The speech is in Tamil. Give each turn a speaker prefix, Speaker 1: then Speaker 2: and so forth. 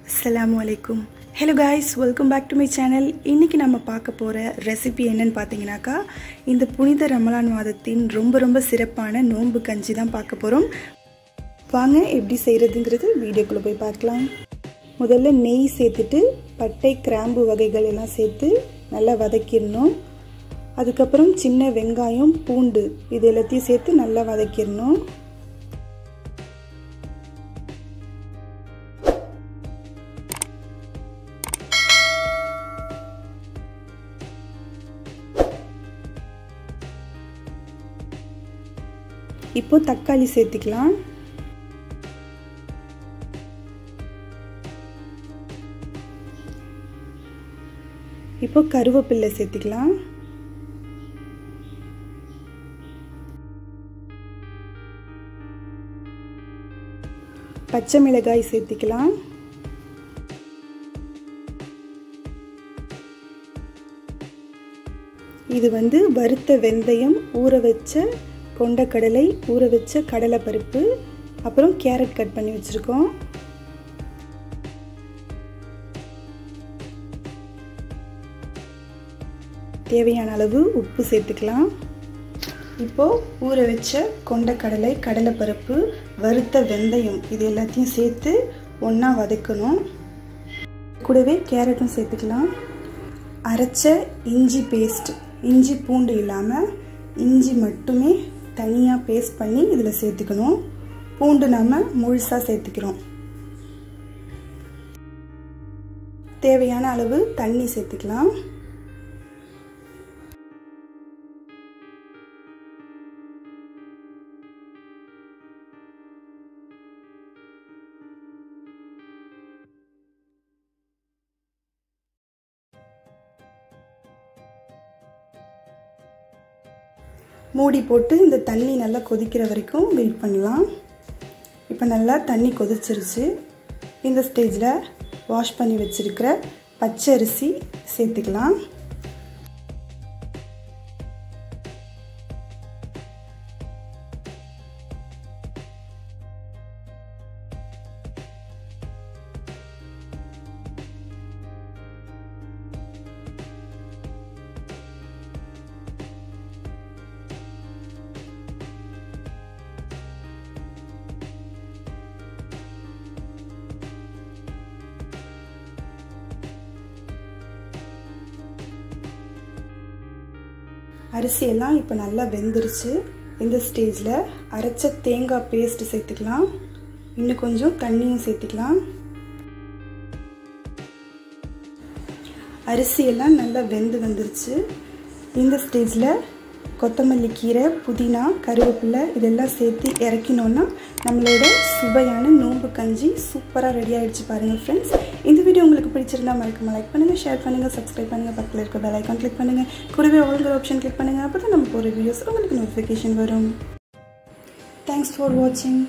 Speaker 1: Assalamualaikum. Hello guys, welcome back to my channel. இன்னைக்கு நம்ம பார்க்க போற ரெசிபி என்னன்னு பாத்தீங்கன்னாக்கா இந்த புனித ரமலான் மாதத்தின் ரொம்ப சிறப்பான நோன்பு கஞ்சி தான் பார்க்க போறோம். வாங்க எப்படி செய்யறதுங்கிறது வீடியோக்குள்ள போய் பார்க்கலாம். முதல்ல நெய் சேர்த்துட்டு பட்டை கிராம்பு வகைகள் எல்லாம் சேர்த்து நல்லா வதக்கிடணும். அதுக்கு அப்புறம் சின்ன வெங்காயம் பூண்டு இது எல்லாத்தையும் சேர்த்து நல்லா வதக்கிடணும். இப்போ தக்காளி சேர்த்துக்கலாம். இப்போ கருவேப்பிலை சேர்த்துக்கலாம். பச்சை மிளகாய் சேர்த்துக்கலாம். இது வறுத்த வெந்தயம், ஊற வச்ச கொண்டக்கடலை, ஊற வச்ச கடலை பருப்பு, அப்புறம் கேரட் கட் பண்ணி வச்சிருக்கோம். தேவையான அளவு உப்பு சேர்த்துக்கலாம். இப்போ ஊற வச்ச கொண்டக்கடலை, கடலை பருப்பு, வறுத்த வெந்தயம் இது எல்லாத்தையும் சேர்த்து ஒன்றா வதக்கணும். கூடவே கேரட்டும் சேர்த்துக்கலாம். அரைச்ச இஞ்சி பேஸ்ட், இஞ்சி பூண்டு இல்லாமல் இஞ்சி மட்டுமே தனியாக பேஸ்ட் பண்ணி இதில் சேர்த்துக்கணும். பூண்டு நம்ம முழுசாக சேர்த்துக்கிறோம். தேவையான அளவு தண்ணி சேர்த்துக்கலாம். மூடி போட்டு இந்த தண்ணி நல்லா கொதிக்கிற வரைக்கும் வெயிட் பண்ணலாம். இப்போ நல்லா தண்ணி கொதிச்சிருச்சு. இந்த ஸ்டேஜில் வாஷ் பண்ணி வச்சிருக்கிற பச்சை அரிசி சேர்த்துக்கலாம். அரிசியெல்லாம் இப்போ நல்லா வெந்துருச்சு. இந்த ஸ்டேஜில் அரைச்ச தேங்காய் பேஸ்ட் சேர்த்துக்கலாம். இன்னும் கொஞ்சம் தண்ணியும் சேர்த்துக்கலாம். அரிசியெல்லாம் நல்லா வெந்து வந்துருச்சு. இந்த ஸ்டேஜில் கொத்தமல்லி கீரை, புதினா, கருவேப்பிலை இதெல்லாம் சேர்த்து இறக்கினோன்னா நம்மளோட சுவையான நோன்பு கஞ்சி சூப்பராக ரெடி ஆகிடுச்சு பாருங்கள் ஃப்ரெண்ட்ஸ். இந்த வீடியோ உங்களுக்கு பிடிச்சிருந்தா மறக்காம லைக் பண்ணுங்கள், ஷேர் பண்ணுங்கள், சப்ஸ்கிரைப் பண்ணுங்கள், பக்கத்தில் இருக்க பெல் ஐக்கான் கிளிக் பண்ணுங்கள், கூடவே ஆல்ங்கிற ஆப்ஷன் கிளிக் பண்ணுங்கள். அப்போ தான் நம்ம போகிற வீடியோஸ் உங்களுக்கு நோட்டிஃபிகேஷன் வரும். தேங்க்ஸ் ஃபார் வாட்சிங்.